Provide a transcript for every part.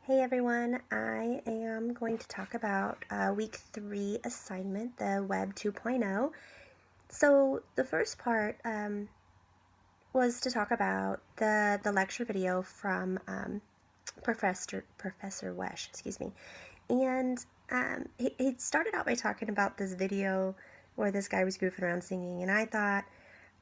Hey everyone, I am going to talk about week 3 assignment, the Web 2.0. So the first part was to talk about the lecture video from Professor Wesh, excuse me. And he started out by talking about this video where this guy was goofing around singing, and I thought,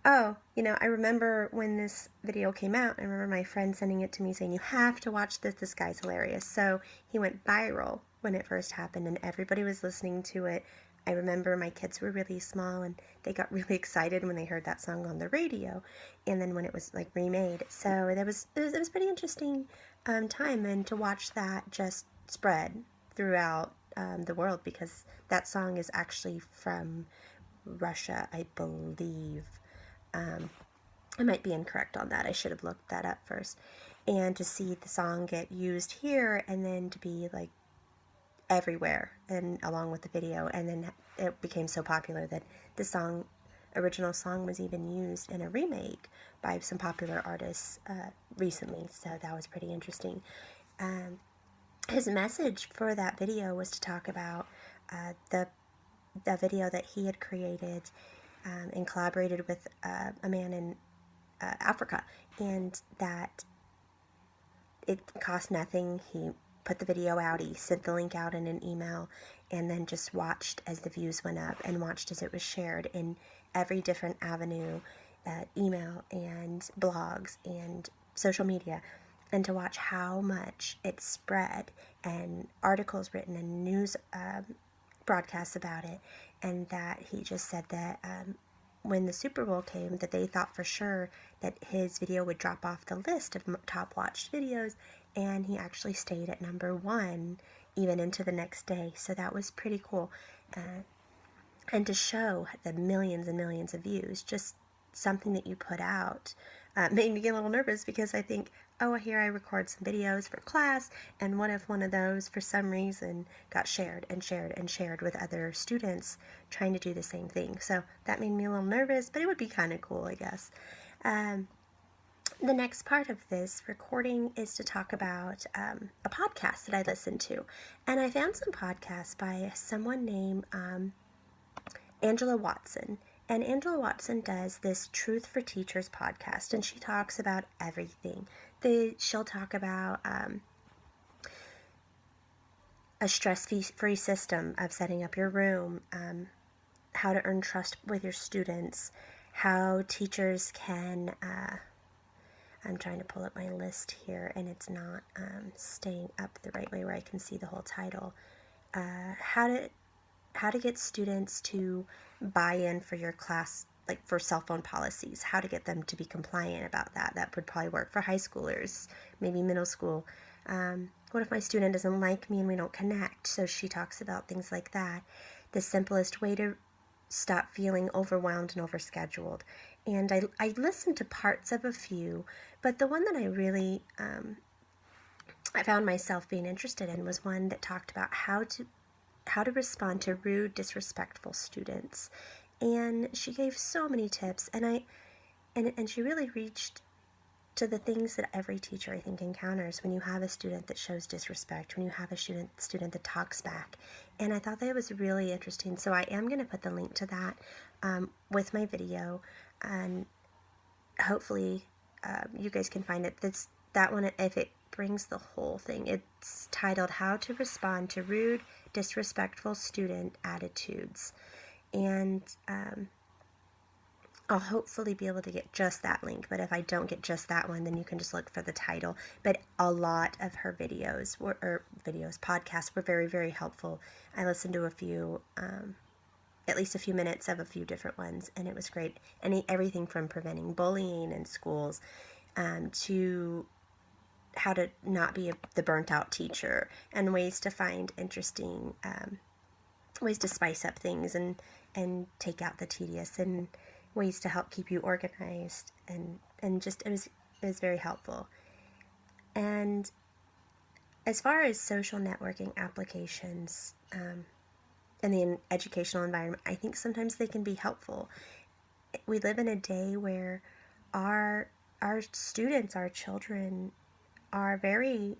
oh, I remember when this video came out. I remember my friend sending it to me saying, you have to watch this. This guy's hilarious. So he went viral when it first happened, and everybody was listening to it. I remember my kids were really small, and they got really excited when they heard that song on the radio, and then when it was remade. So it was pretty interesting time, and to watch that just spread throughout the world, because that song is actually from Russia, I believe. I might be incorrect on that. I should have looked that up first. And to see the song get used here and then to be everywhere and along with the video, and then it became so popular that the original song was even used in a remake by some popular artists recently. So that was pretty interesting. His message for that video was to talk about the video that he had created and collaborated with a man in Africa, and that it cost nothing. He put the video out, he sent the link out in an email, and then just watched as the views went up and watched as it was shared in every different avenue, email and blogs and social media, and to watch how much it spread and articles written and news broadcasts about it. And that he just said that when the Super Bowl came, that they thought for sure that his video would drop off the list of top watched videos, and he actually stayed at #1 even into the next day. So that was pretty cool. And to show the millions and millions of views, just something that you put out, made me get a little nervous, because I think, oh, here I record some videos for class, and what if one of those for some reason got shared and shared and shared with other students trying to do the same thing. So that made me a little nervous, but it would be kind of cool, I guess. The next part of this recording is to talk about a podcast that I listened to. And I found some podcasts by someone named Angela Watson. And Angela Watson does this Truth for Teachers podcast, and she talks about everything. She'll talk about a stress-free system of setting up your room, how to earn trust with your students, how teachers can... I'm trying to pull up my list here, and it's not staying up the right way where I can see the whole title. How to get students to buy in for your class, for cell phone policies, how to get them to be compliant about that. That would probably work for high schoolers, maybe middle school. What if my student doesn't like me and we don't connect? So she talks about things like that. The simplest way to stop feeling overwhelmed and overscheduled. And I listened to parts of a few, but the one that I really I found myself being interested in was one that talked about how to respond to rude, disrespectful students. And she gave so many tips, and she really reached to the things that every teacher, I think, encounters when you have a student that shows disrespect, when you have a student that talks back. And I thought that was really interesting. So I am going to put the link to that with my video, and hopefully you guys can find it. That one, if it brings the whole thing. It's titled How to Respond to Rude, Disrespectful Student Attitudes. And I'll hopefully be able to get just that link, but if I don't get just that one, then you can just look for the title. But a lot of her podcasts were very, very helpful. I listened to a few, at least a few minutes of a few different ones, and it was great. And everything from preventing bullying in schools to how to not be the burnt-out teacher, and ways to find interesting ways to spice up things and take out the tedious, and ways to help keep you organized, and just it was very helpful. And as far as social networking applications in the educational environment, I think sometimes they can be helpful. We live in a day where our students, our children, are very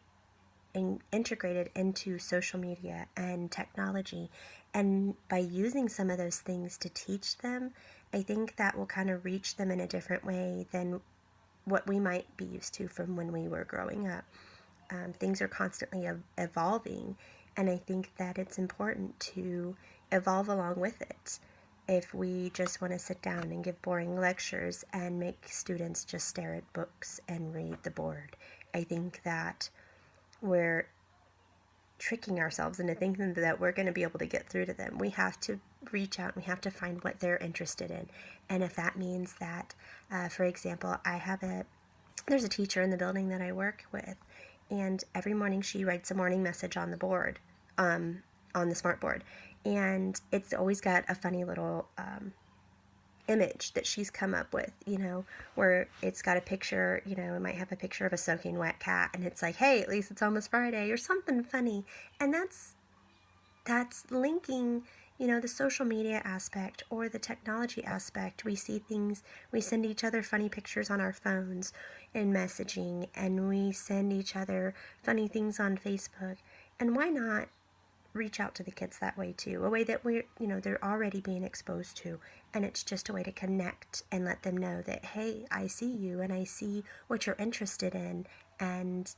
integrated into social media and technology. And by using some of those things to teach them, I think that will kind of reach them in a different way than what we might be used to from when we were growing up. Things are constantly evolving, and I think that it's important to evolve along with it. If we just want to sit down and give boring lectures and make students just stare at books and read the board, I think that we're tricking ourselves into thinking that we're going to be able to get through to them. We have to reach out, we have to find what they're interested in. And if that means that, for example, there's a teacher in the building that I work with, and every morning she writes a morning message on the board, on the smart board. And it's always got a funny little image that she's come up with, where it's got a picture, it might have a picture of a soaking wet cat, and it's like, hey, at least it's almost Friday, or something funny. And that's linking, the social media aspect or the technology aspect. We see things, we send each other funny pictures on our phones in messaging, and we send each other funny things on Facebook. And why not reach out to the kids that way too? A way that they're already being exposed to, and it's just a way to connect and let them know that, hey, I see you and I see what you're interested in, and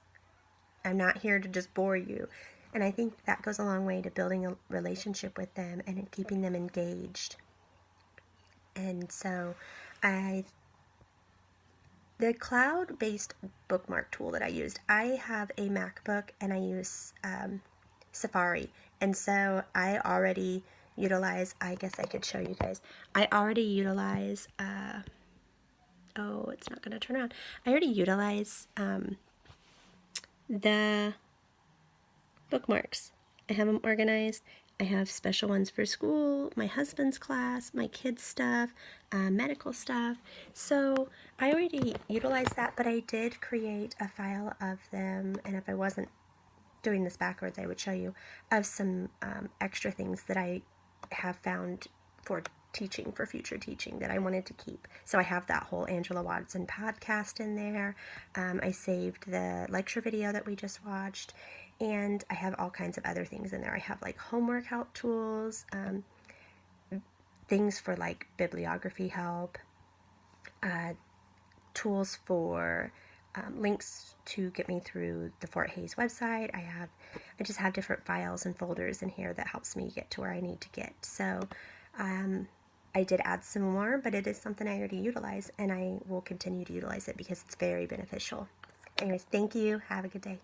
I'm not here to just bore you. And I think that goes a long way to building a relationship with them and keeping them engaged. And so the cloud-based bookmark tool that I used, I have a MacBook and I use Safari. And so I already utilize, I guess I could show you guys, I already utilize, it's not going to turn around. I already utilize the bookmarks. I have them organized. I have special ones for school, my husband's class, my kids' stuff, medical stuff. So I already utilized that, but I did create a file of them, and if I wasn't doing this backwards, I would show you, of some extra things that I have found for teaching, for future teaching, that I wanted to keep. So I have that whole Angela Watson podcast in there. I saved the lecture video that we just watched, and I have all kinds of other things in there. I have like homework help tools, things for like bibliography help, tools for links to get me through the Fort Hays website. I just have different files and folders in here that helps me get to where I need to get. So I did add some more, but it is something I already utilize, and I will continue to utilize it because it's very beneficial. Anyways, thank you. Have a good day.